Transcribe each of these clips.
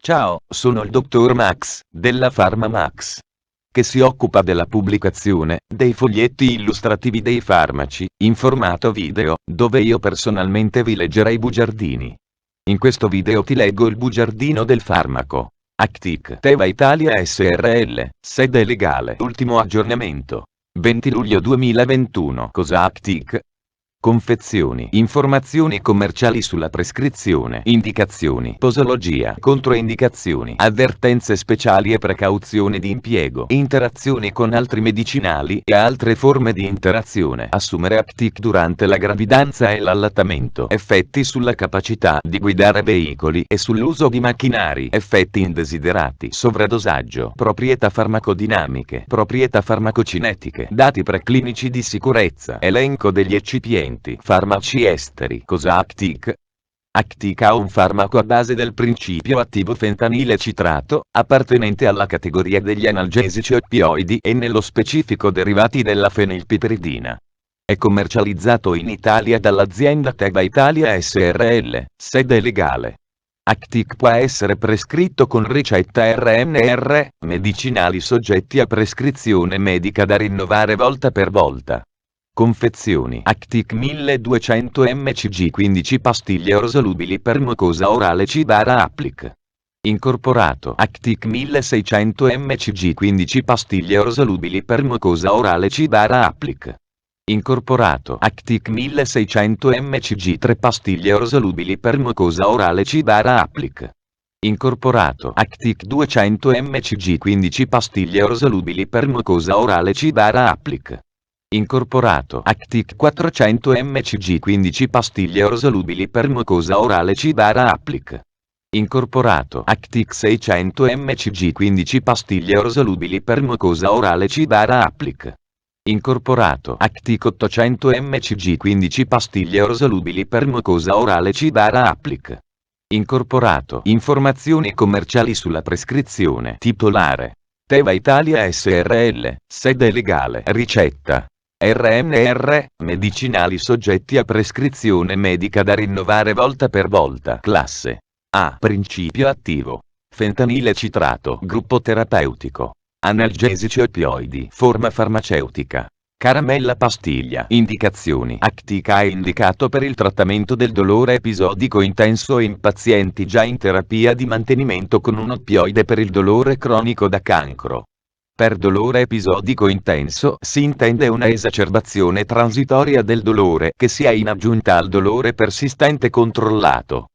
Ciao, sono il dottor Max, della PharmaMax, che si occupa della pubblicazione dei foglietti illustrativi dei farmaci, in formato video, dove io personalmente vi leggerei i bugiardini. In questo video ti leggo il bugiardino del farmaco. Actic Teva Italia SRL, sede legale. Ultimo aggiornamento. 20 luglio 2021. Cosa Actic? Confezioni, informazioni commerciali sulla prescrizione, indicazioni, posologia, controindicazioni, avvertenze speciali e precauzioni di impiego, interazioni con altri medicinali e altre forme di interazione. Assumere Actic durante la gravidanza e l'allattamento. Effetti sulla capacità di guidare veicoli e sull'uso di macchinari. Effetti indesiderati. Sovradosaggio. Proprietà farmacodinamiche. Proprietà farmacocinetiche. Dati preclinici di sicurezza. Elenco degli eccipienti. Farmaci esteri. Cosa Actic? Actic ha un farmaco a base del principio attivo fentanile citrato, appartenente alla categoria degli analgesici oppioidi e nello specifico derivati della fenilpiperidina. È commercializzato in Italia dall'azienda Teva Italia SRL, sede legale. Actic può essere prescritto con ricetta RNR, medicinali soggetti a prescrizione medica da rinnovare volta per volta. Confezioni. Actic 1200 mcg 15 pastiglie orosolubili per mucosa orale Cibara Applic. Incorporato. Actic 1600 mcg 15 pastiglie orosolubili per mucosa orale Cibara Applic. Incorporato. Actic 1600 mcg 3 pastiglie orosolubili per mucosa orale Cibara Applic. Incorporato. Actic 200 mcg 15 pastiglie orosolubili per mucosa orale Cibara Applic. Incorporato. Actic 400 mcg 15 pastiglie orosolubili per mucosa orale Cibara Applic. Incorporato. Actic 600 mcg 15 pastiglie orosolubili per mucosa orale Cibara Applic. Incorporato. Actic 800 mcg 15 pastiglie orosolubili per mucosa orale Cibara Applic. Incorporato. Informazioni commerciali sulla prescrizione. Titolare. Teva Italia SRL, sede legale. Ricetta. RNR, medicinali soggetti a prescrizione medica da rinnovare volta per volta. Classe A. Principio attivo. Fentanile citrato. Gruppo terapeutico. Analgesici oppioidi. Forma farmaceutica. Caramella pastiglia. Indicazioni. Actic è indicato per il trattamento del dolore episodico intenso in pazienti già in terapia di mantenimento con un oppioide per il dolore cronico da cancro. Per dolore episodico intenso si intende una esacerbazione transitoria del dolore che sia in aggiunta al dolore persistente controllato.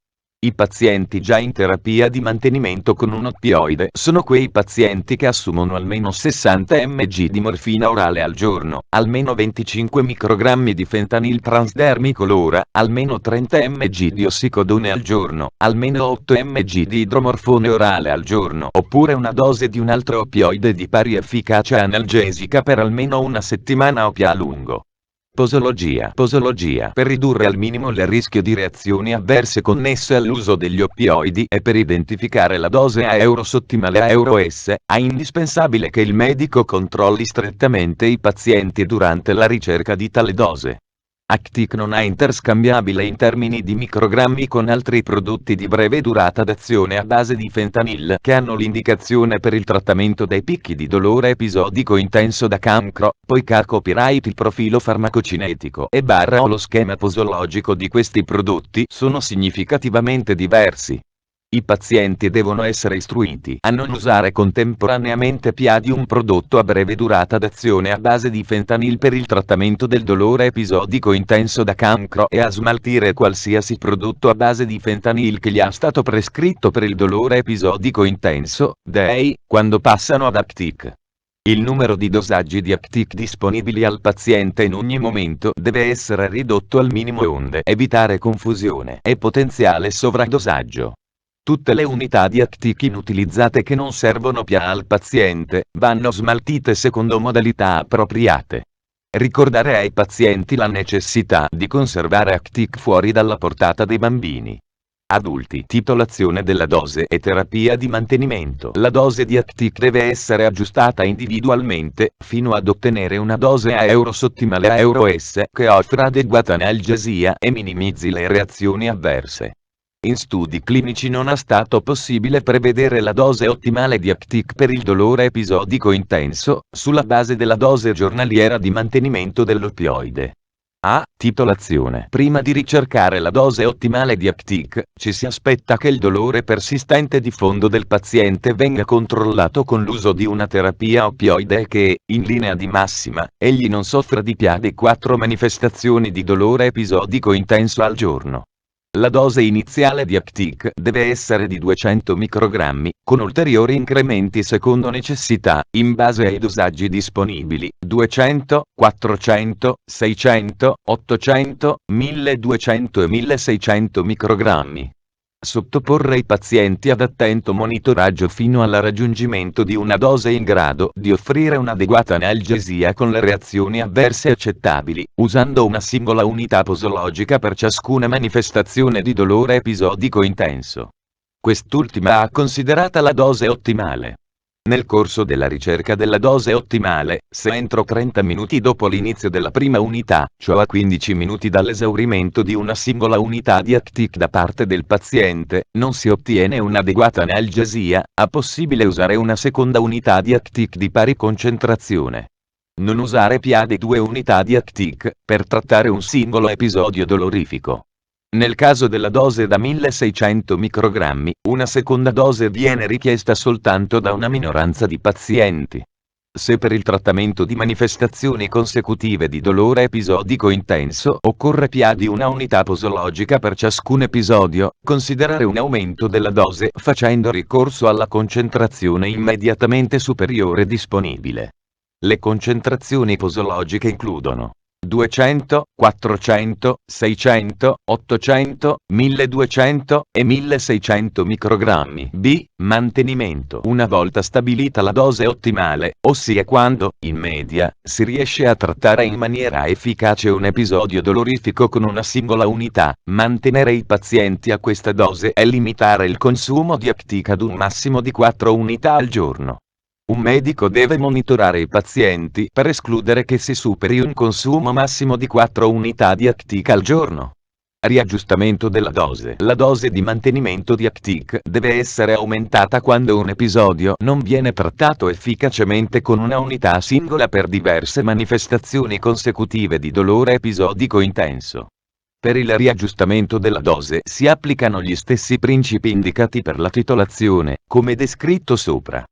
I pazienti già in terapia di mantenimento con un oppioide sono quei pazienti che assumono almeno 60 mg di morfina orale al giorno, almeno 25 microgrammi di fentanil transdermico l'ora, almeno 30 mg di ossicodone al giorno, almeno 8 mg di idromorfone orale al giorno, oppure una dose di un altro oppioide di pari efficacia analgesica per almeno una settimana o più a lungo. Posologia. Posologia per ridurre al minimo il rischio di reazioni avverse connesse all'uso degli oppioidi e per identificare la dose a euros ottimale a EUR/S, è indispensabile che il medico controlli strettamente i pazienti durante la ricerca di tale dose. Actic non è interscambiabile in termini di microgrammi con altri prodotti di breve durata d'azione a base di fentanil che hanno l'indicazione per il trattamento dei picchi di dolore episodico intenso da cancro, poiché copyright il profilo farmacocinetico e o lo schema posologico di questi prodotti sono significativamente diversi. I pazienti devono essere istruiti a non usare contemporaneamente più di un prodotto a breve durata d'azione a base di fentanil per il trattamento del dolore episodico intenso da cancro e a smaltire qualsiasi prodotto a base di fentanil che gli è stato prescritto per il dolore episodico intenso, DEI, quando passano ad Actic. Il numero di dosaggi di Actic disponibili al paziente in ogni momento deve essere ridotto al minimo onde evitare confusione e potenziale sovradosaggio. Tutte le unità di Actic inutilizzate che non servono più al paziente vanno smaltite secondo modalità appropriate. Ricordare ai pazienti la necessità di conservare Actic fuori dalla portata dei bambini. Adulti. Titolazione della dose e terapia di mantenimento. La dose di Actic deve essere aggiustata individualmente, fino ad ottenere una dose a euros ottimale a EUR/S che offra adeguata analgesia e minimizzi le reazioni avverse. In studi clinici non è stato possibile prevedere la dose ottimale di Actic per il dolore episodico intenso, sulla base della dose giornaliera di mantenimento dell'oppioide. Titolazione. Prima di ricercare la dose ottimale di Actic, ci si aspetta che il dolore persistente di fondo del paziente venga controllato con l'uso di una terapia oppioide e che, in linea di massima, egli non soffra di più di 4 manifestazioni di dolore episodico intenso al giorno. La dose iniziale di Actic deve essere di 200 microgrammi, con ulteriori incrementi secondo necessità, in base ai dosaggi disponibili, 200, 400, 600, 800, 1200 e 1600 microgrammi. Sottoporre i pazienti ad attento monitoraggio fino al raggiungimento di una dose in grado di offrire un'adeguata analgesia con le reazioni avverse accettabili, usando una singola unità posologica per ciascuna manifestazione di dolore episodico intenso. Quest'ultima è considerata la dose ottimale. Nel corso della ricerca della dose ottimale, se entro 30 minuti dopo l'inizio della prima unità, cioè a 15 minuti dall'esaurimento di una singola unità di Actic da parte del paziente, non si ottiene un'adeguata analgesia, è possibile usare una seconda unità di Actic di pari concentrazione. Non usare più di 2 unità di Actic, per trattare un singolo episodio dolorifico. Nel caso della dose da 1600 microgrammi, una seconda dose viene richiesta soltanto da una minoranza di pazienti. Se per il trattamento di manifestazioni consecutive di dolore episodico intenso occorre più di una unità posologica per ciascun episodio, considerare un aumento della dose facendo ricorso alla concentrazione immediatamente superiore disponibile. Le concentrazioni posologiche includono 200, 400, 600, 800, 1200 e 1600 microgrammi. Mantenimento. Una volta stabilita la dose ottimale, ossia quando, in media, si riesce a trattare in maniera efficace un episodio dolorifico con una singola unità, mantenere i pazienti a questa dose e limitare il consumo di Actic ad un massimo di 4 unità al giorno. Un medico deve monitorare i pazienti per escludere che si superi un consumo massimo di 4 unità di Actic al giorno. Riaggiustamento della dose. La dose di mantenimento di Actic deve essere aumentata quando un episodio non viene trattato efficacemente con una unità singola per diverse manifestazioni consecutive di dolore episodico intenso. Per il riaggiustamento della dose si applicano gli stessi principi indicati per la titolazione, come descritto sopra.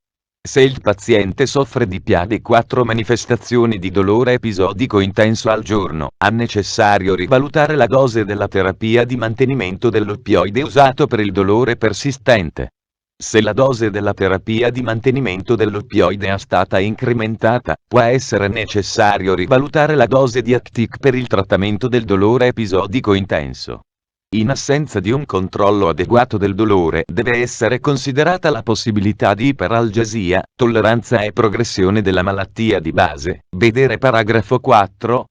Se il paziente soffre di più di 4 manifestazioni di dolore episodico intenso al giorno, è necessario rivalutare la dose della terapia di mantenimento dell'oppioide usato per il dolore persistente. Se la dose della terapia di mantenimento dell'oppioide è stata incrementata, può essere necessario rivalutare la dose di Actic per il trattamento del dolore episodico intenso. In assenza di un controllo adeguato del dolore, deve essere considerata la possibilità di iperalgesia, tolleranza e progressione della malattia di base. Vedere paragrafo 4.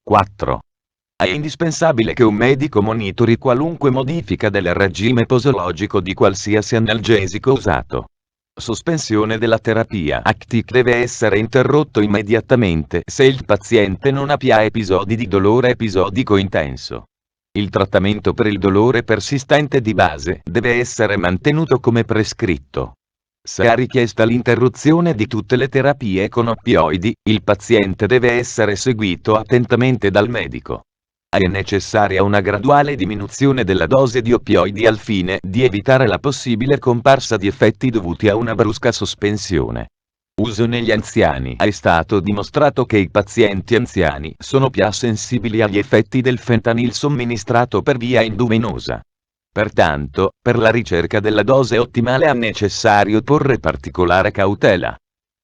È indispensabile che un medico monitori qualunque modifica del regime posologico di qualsiasi analgesico usato. Sospensione della terapia. Actic deve essere interrotto immediatamente se il paziente non ha più episodi di dolore episodico intenso. Il trattamento per il dolore persistente di base deve essere mantenuto come prescritto. Se è richiesta l'interruzione di tutte le terapie con oppioidi, il paziente deve essere seguito attentamente dal medico. È necessaria una graduale diminuzione della dose di oppioidi al fine di evitare la possibile comparsa di effetti dovuti a una brusca sospensione. Uso negli anziani. È stato dimostrato che i pazienti anziani sono più sensibili agli effetti del fentanyl somministrato per via endovenosa. Pertanto, per la ricerca della dose ottimale è necessario porre particolare cautela.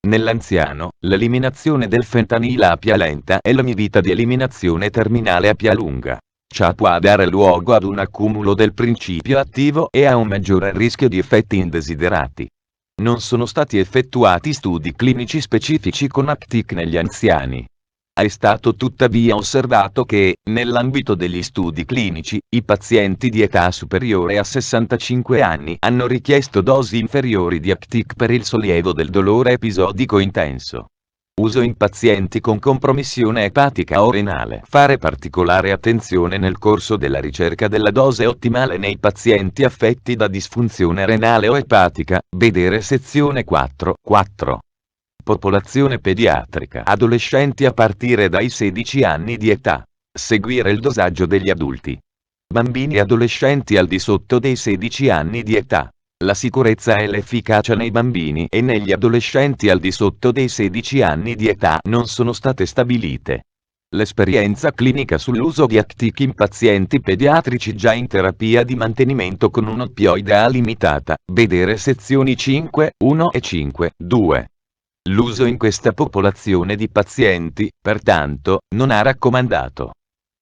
Nell'anziano, l'eliminazione del fentanyl è più lenta e la vita di eliminazione terminale è più lunga. Ciò può dare luogo ad un accumulo del principio attivo e a un maggiore rischio di effetti indesiderati. Non sono stati effettuati studi clinici specifici con Actic negli anziani. È stato tuttavia osservato che, nell'ambito degli studi clinici, i pazienti di età superiore a 65 anni hanno richiesto dosi inferiori di Actic per il sollievo del dolore episodico intenso. Uso in pazienti con compromissione epatica o renale. Fare particolare attenzione nel corso della ricerca della dose ottimale nei pazienti affetti da disfunzione renale o epatica, vedere sezione 4. Popolazione pediatrica. Adolescenti a partire dai 16 anni di età. Seguire il dosaggio degli adulti. Bambini e adolescenti al di sotto dei 16 anni di età. La sicurezza e l'efficacia nei bambini e negli adolescenti al di sotto dei 16 anni di età non sono state stabilite. L'esperienza clinica sull'uso di Actic in pazienti pediatrici già in terapia di mantenimento con un'oppioide A limitata, vedere sezioni 5.1 e 5.2. L'uso in questa popolazione di pazienti, pertanto, non ha raccomandato.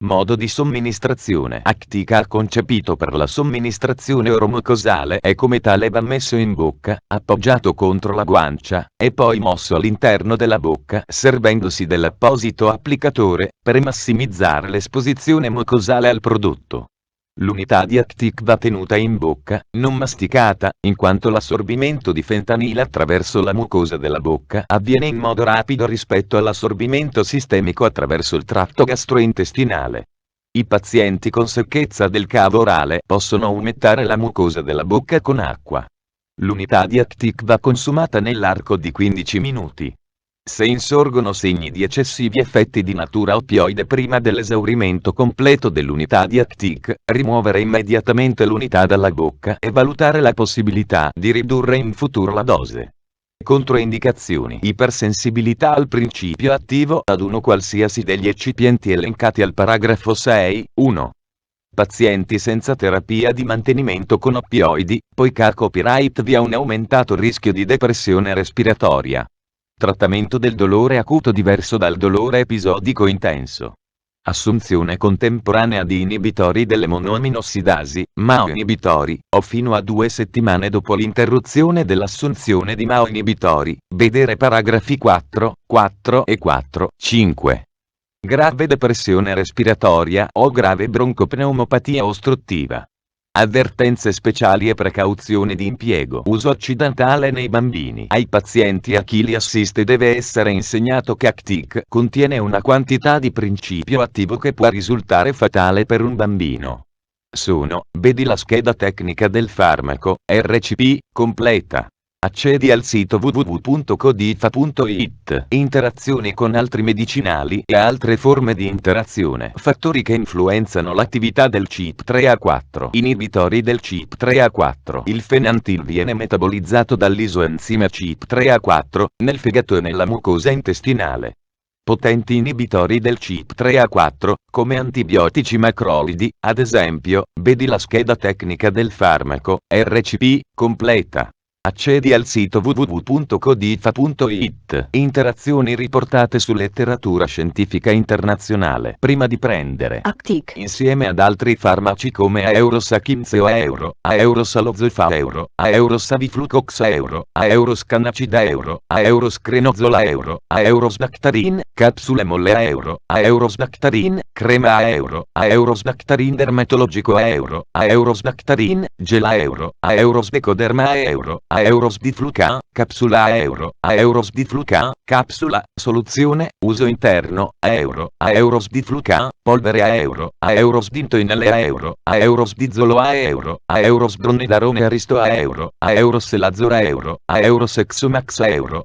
Modo di somministrazione. Actic A concepito per la somministrazione oromucosale e come tale va messo in bocca, appoggiato contro la guancia, e poi mosso all'interno della bocca servendosi dell'apposito applicatore, per massimizzare l'esposizione mucosale al prodotto. L'unità di Actic va tenuta in bocca, non masticata, in quanto l'assorbimento di fentanile attraverso la mucosa della bocca avviene in modo rapido rispetto all'assorbimento sistemico attraverso il tratto gastrointestinale. I pazienti con secchezza del cavo orale possono umettare la mucosa della bocca con acqua. L'unità di Actic va consumata nell'arco di 15 minuti. Se insorgono segni di eccessivi effetti di natura oppioide prima dell'esaurimento completo dell'unità di Actic, rimuovere immediatamente l'unità dalla bocca e valutare la possibilità di ridurre in futuro la dose. Controindicazioni. Ipersensibilità al principio attivo ad uno qualsiasi degli eccipienti elencati al paragrafo 6.1. Pazienti senza terapia di mantenimento con oppioidi, poiché copyright vi ha un aumentato rischio di depressione respiratoria. Trattamento del dolore acuto diverso dal dolore episodico intenso. Assunzione contemporanea di inibitori delle monoaminossidasi, MAO inibitori, o fino a 2 settimane dopo l'interruzione dell'assunzione di MAO inibitori, vedere paragrafi 4 e 4.5. Grave depressione respiratoria o grave broncopneumopatia ostruttiva. Avvertenze speciali e precauzioni di impiego. Uso accidentale nei bambini. Ai pazienti a chi li assiste deve essere insegnato che Actic contiene una quantità di principio attivo che può risultare fatale per un bambino. Vedi la scheda tecnica del farmaco, RCP, completa. Accedi al sito www.codifa.it. Interazioni con altri medicinali e altre forme di interazione. Fattori che influenzano l'attività del CYP3A4. Inibitori del CYP3A4. Il fenantil viene metabolizzato dall'isoenzima CYP3A4, nel fegato e nella mucosa intestinale. Potenti inibitori del CYP3A4, come antibiotici macrolidi, ad esempio, vedi la scheda tecnica del farmaco, RCP, completa. Accedi al sito www.codifa.it. Interazioni riportate su letteratura scientifica internazionale. Prima di prendere Actic insieme ad altri farmaci come Aeurosacchimzeo Aeurosalozofa Aeurosaviflucox Aeuroscanacida Aeuroscrenozola Aeurosbactarin, capsule molle Aeurosbactarin, crema Aeurosbactarin dermatologico Aeurosbactarin, gel Aeurosbecoderma Aeurosdiflucan, capsula Aeurosdiflucan, capsula, soluzione, uso interno, Aeurosdiflucan, polvere Aurosdinto inale Aurosdizolo Aurosbronidarone aristo Auroselazzora Aurosexumax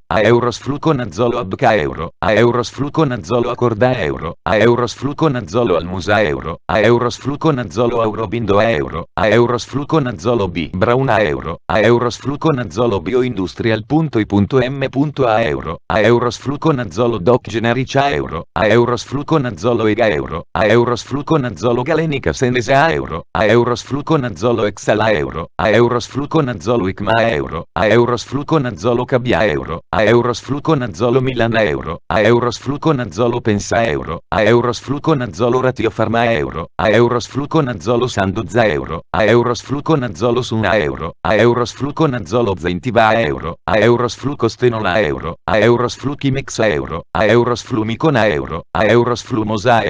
Aurosfluconazolo abca Aurosfluconazolo accorda Aurosfluconazolo almusa Aurosfluconazolo aurobindo Aurosfluconazolo B brown Aurosfluconazolo bioindustrial.i.m.a Aurosfluconazolo doc generica Aurosfluconazolo ega Aurosfluconazolo galenica senese Aurosfluconazolo exala Aurosfluconazolo icma Aurosfluconazolo cabia Aurosfluconazolo milana Aurosfluconazolo pensa Aurosfluconazolo ratiofarma Aurosfluconazolo sandoza Aurosfluconazolo suna Aurosfluconazolo zentiva Aurosflucostenola Aurosfluchimix Aurosflumicona Aurosflumosa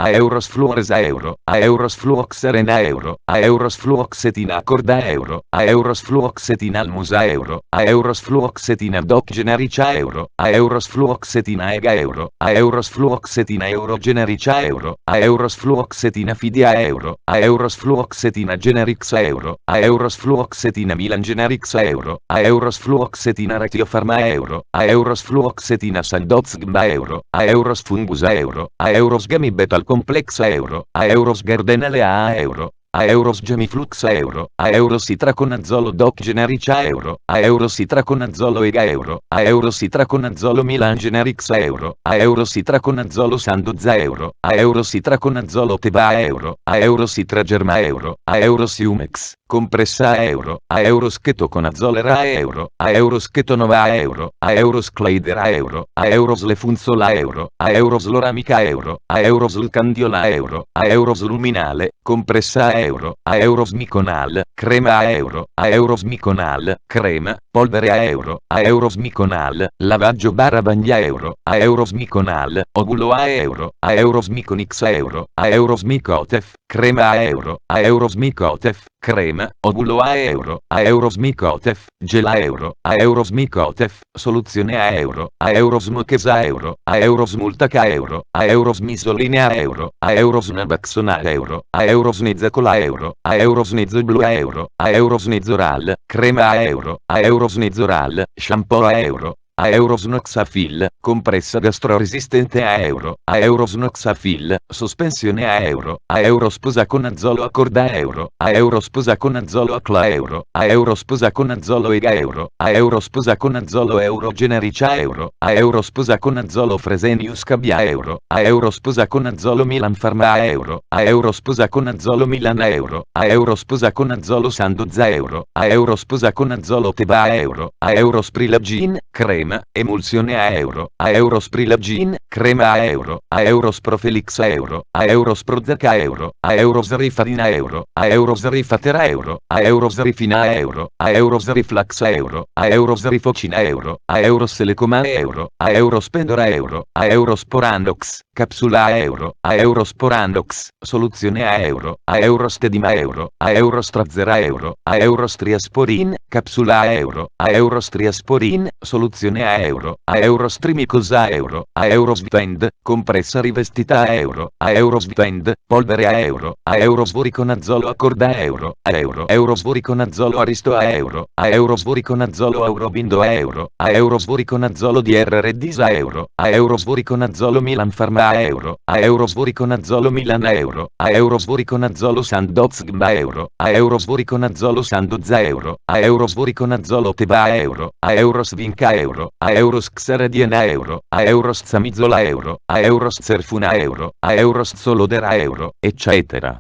Aeros fluoresa euro, Aeros fluoxarena euro, Aeros fluoxetina corda euro, Aeros fluoxetina almusa euro, Aeros fluoxetina doc generica euro, Aeros fluoxetina ega euro, Aeros fluoxetina euro generica euro, Aeros fluoxetina fidia euro, Aeros fluoxetina generix euro, Aeros fluoxetina Milan generix euro, Aeros fluoxetina Ratiofarma euro, Aeros fluoxetina Sandoz Gba euro, Aeros fungus euro, Aeros gamibetal complex euro, Aeros gardenale a euro, Aeros gemiflux euro, Aeros itraconazolo doc generica euro, Aeros itraconazolo ega euro, Aeros itraconazolo Milan generix euro, Aeros itraconazolo Sandoz euro, Aeros itraconazolo Teva euro, Aeros itragerma euro, Aeros Umex, compressa euro, Aeros ketoconazolera euro, Aeros ketonova euro, Aeros claidera euro, Aeros lefunzola euro, Aeros loramica euro, Aeros lcandiola euro, Aeros luminale, compressa euro, Aeros miconal, crema euro, Aeros miconal, crema, polvere euro, Aeros miconal, lavaggio barra bagna euro, Aeros miconal, ovulo euro, Aeros miconix euro, Aeros micotef, crema euro, Aeros micotef, crema, ovulo euro, Aeros micotef, gela euro, Aeros micotef, soluzione euro, Aeros muchesa euro, Aeros multaca euro, Aeros misolinea euro, Aeros nabaxona euro, Aeros nizacola euro, Aeros nizoblu euro, Aeros nizoral, crema euro, Aeros nizoral, shampoo euro, Aeros noxafil, compressa gastroresistente a euro, Aeros noxafil, sospensione a euro, Aeros posaconazolo a corda euro, Aeros posaconazolo a cla euro, Aeros posaconazolo ega euro, Aeros posaconazolo euro generica euro, Aeros posaconazolo fresenius cabia euro, Aeros posaconazolo Milan Pharma euro, Aeros posaconazolo Milan euro, Aeros posaconazolo Sandoz euro, Aeros posaconazolo Teva euro, Aeros prilagin, crema, emulsione a euro, Aeros prilagin, crema a euro, Aeros profelix euro, Aeros prozac euro, Aeros rifarina euro, Aeros rifatera euro, Aeros rifina euro, Aeros riflax euro, Aeros rifocina euro, Aeros telecoma euro, Aeros pendora euro, Aeros porandox, capsula euro, Aeros porandox, soluzione a euro, Aeros tedima euro, Aeros trazera euro, Aeros triasporin, capsula euro, Aeros triasporin, soluzione a euro, Aeros trimicosa euro, Aeros vtend, compressa rivestita euro, Aeros vtend, polvere a euro, Aeros voriconazolo a corda euro, Aeros voriconazolo aristo a euro, Aeros voriconazolo aurobindo euro, Aeros voriconazolo DRRDIS a euro, Aeros voriconazolo Milan Pharma euro, Aeros voriconazolo Milan euro, Aeros voriconazolo Sandoz Gba euro, Aeros voriconazolo Sandoz euro, Aeros voriconazolo Teva euro, Aeros vinca euro, Aeros xaradiena euro, Aeros zamizola euro, Aeros zerfuna euro, Aeros zolodera euro, eccetera.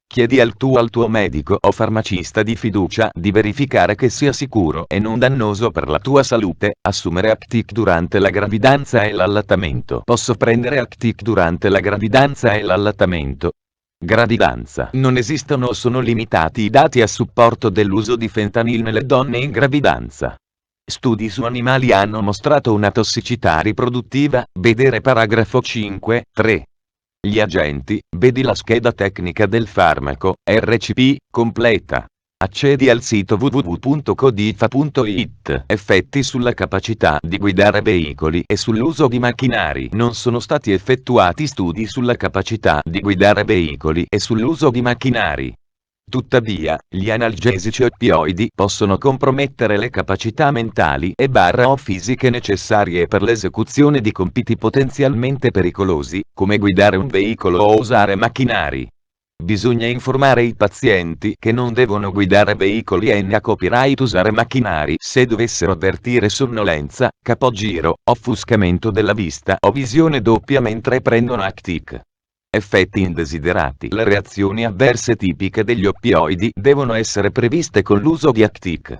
Chiedi al tuo medico o farmacista di fiducia di verificare che sia sicuro e non dannoso per la tua salute assumere Actic durante la gravidanza e l'allattamento. Posso prendere Actic durante la gravidanza e l'allattamento? Gravidanza. Non esistono o sono limitati i dati a supporto dell'uso di fentanyl nelle donne in gravidanza. Studi su animali hanno mostrato una tossicità riproduttiva, vedere paragrafo 5.3. Gli agenti, vedi la scheda tecnica del farmaco, RCP, completa. Accedi al sito www.codifa.it. Effetti sulla capacità di guidare veicoli e sull'uso di macchinari. Non sono stati effettuati studi sulla capacità di guidare veicoli e sull'uso di macchinari. Tuttavia, gli analgesici oppioidi possono compromettere le capacità mentali o fisiche necessarie per l'esecuzione di compiti potenzialmente pericolosi, come guidare un veicolo o usare macchinari. Bisogna informare i pazienti che non devono guidare veicoli e ne copyright usare macchinari se dovessero avvertire sonnolenza, capogiro, offuscamento della vista o visione doppia mentre prendono Actic. Effetti indesiderati. Le reazioni avverse tipiche degli oppioidi devono essere previste con l'uso di Actic.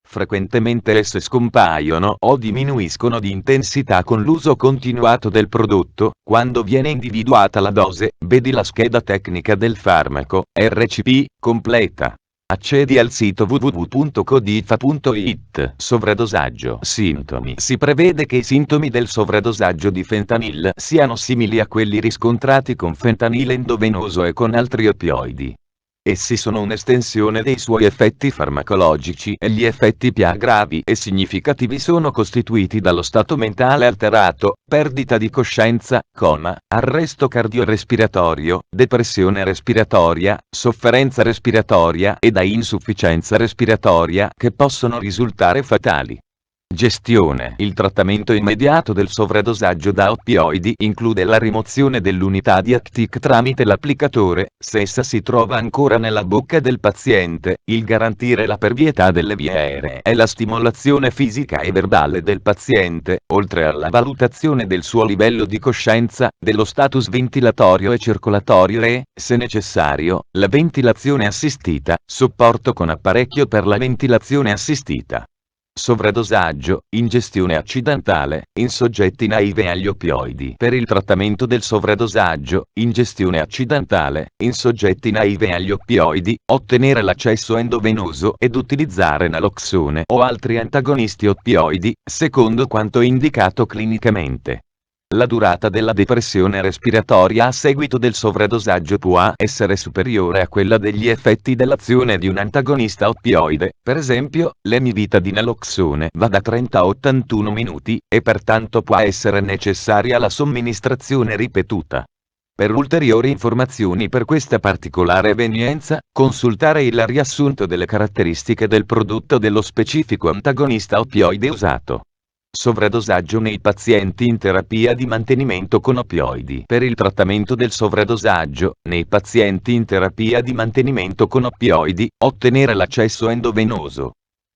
Frequentemente esse scompaiono o diminuiscono di intensità con l'uso continuato del prodotto, quando viene individuata la dose, vedi la scheda tecnica del farmaco, RCP, completa. Accedi al sito www.codifa.it. Sovradosaggio. Sintomi. Si prevede che i sintomi del sovradosaggio di fentanyl siano simili a quelli riscontrati con fentanile endovenoso e con altri oppioidi. Essi sono un'estensione dei suoi effetti farmacologici e gli effetti più gravi e significativi sono costituiti dallo stato mentale alterato, perdita di coscienza, coma, arresto cardiorespiratorio, depressione respiratoria, sofferenza respiratoria e da insufficienza respiratoria che possono risultare fatali. Gestione. Il trattamento immediato del sovradosaggio da oppioidi include la rimozione dell'unità di Actic tramite l'applicatore, se essa si trova ancora nella bocca del paziente, il garantire la pervietà delle vie aeree e la stimolazione fisica e verbale del paziente, oltre alla valutazione del suo livello di coscienza, dello status ventilatorio e circolatorio e, se necessario, la ventilazione assistita, supporto con apparecchio per la ventilazione assistita. Sovradosaggio, ingestione accidentale, in soggetti naive agli oppioidi. Per il trattamento del sovradosaggio, ingestione accidentale, in soggetti naive agli oppioidi, ottenere l'accesso endovenoso ed utilizzare naloxone o altri antagonisti oppioidi, secondo quanto indicato clinicamente. La durata della depressione respiratoria a seguito del sovradosaggio può essere superiore a quella degli effetti dell'azione di un antagonista oppioide, per esempio, l'emivita di naloxone va da 30 a 81 minuti, e pertanto può essere necessaria la somministrazione ripetuta. Per ulteriori informazioni per questa particolare evenienza, consultare il riassunto delle caratteristiche del prodotto dello specifico antagonista oppioide usato. Sovradosaggio nei pazienti in terapia di mantenimento con oppioidi. Per il trattamento del sovradosaggio, nei pazienti in terapia di mantenimento con oppioidi, ottenere l'accesso endovenoso.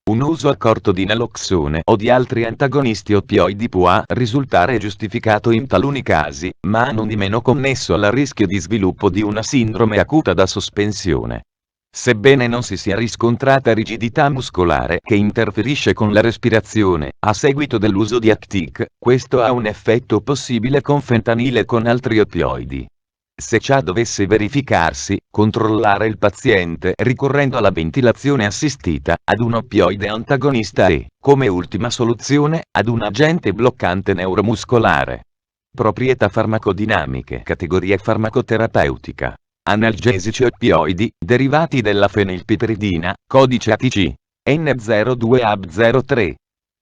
Un uso accorto di naloxone o di altri antagonisti oppioidi può risultare giustificato in taluni casi, ma non di meno connesso al rischio di sviluppo di una sindrome acuta da sospensione. Sebbene non si sia riscontrata rigidità muscolare che interferisce con la respirazione, a seguito dell'uso di Actic, questo ha un effetto possibile con fentanile e con altri oppioidi. Se ciò dovesse verificarsi, controllare il paziente ricorrendo alla ventilazione assistita, ad un oppioide antagonista e, come ultima soluzione, ad un agente bloccante neuromuscolare. Proprietà farmacodinamiche. Categoria farmacoterapeutica. Analgesici oppioidi, derivati della fenilpiperidina, codice ATC. N02AB03.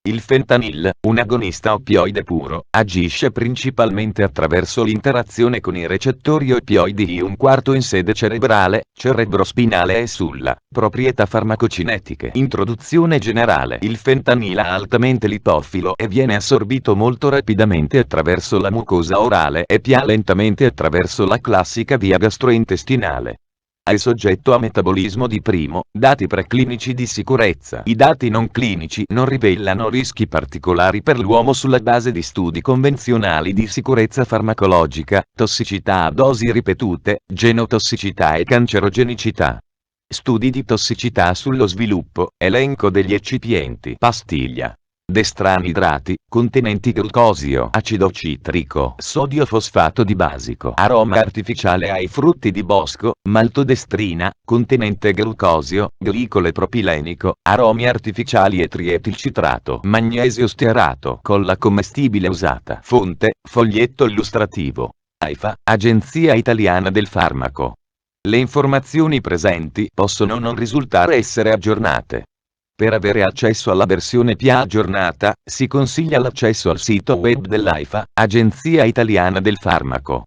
Il fentanil, un agonista oppioide puro, agisce principalmente attraverso l'interazione con i recettori oppioidi I1/4 in sede cerebrale, cerebrospinale e sulla. Proprietà farmacocinetiche. Introduzione generale. Il fentanil è altamente lipofilo e viene assorbito molto rapidamente attraverso la mucosa orale e più lentamente attraverso la classica via gastrointestinale. È soggetto a metabolismo di primo, dati preclinici di sicurezza. I dati non clinici non rivelano rischi particolari per l'uomo sulla base di studi convenzionali di sicurezza farmacologica, tossicità a dosi ripetute, genotossicità e cancerogenicità. Studi di tossicità sullo sviluppo, elenco degli eccipienti. Pastiglia. Destran'idrati, contenenti glucosio, acido citrico, sodio fosfato di basico, aroma artificiale ai frutti di bosco, maltodestrina, contenente glucosio, glicole propilenico, aromi artificiali e trietilcitrato, magnesio stearato, colla commestibile usata. Fonte, foglietto illustrativo. AIFA, Agenzia Italiana del Farmaco. Le informazioni presenti possono non risultare essere aggiornate. Per avere accesso alla versione più aggiornata, si consiglia l'accesso al sito web dell'AIFA, Agenzia Italiana del Farmaco.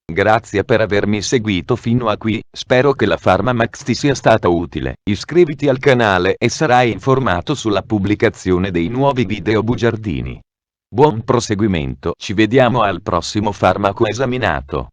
Grazie per avermi seguito fino a qui, spero che la PharmaMax ti sia stata utile. Iscriviti al canale e sarai informato sulla pubblicazione dei nuovi video bugiardini. Buon proseguimento, ci vediamo al prossimo farmaco esaminato.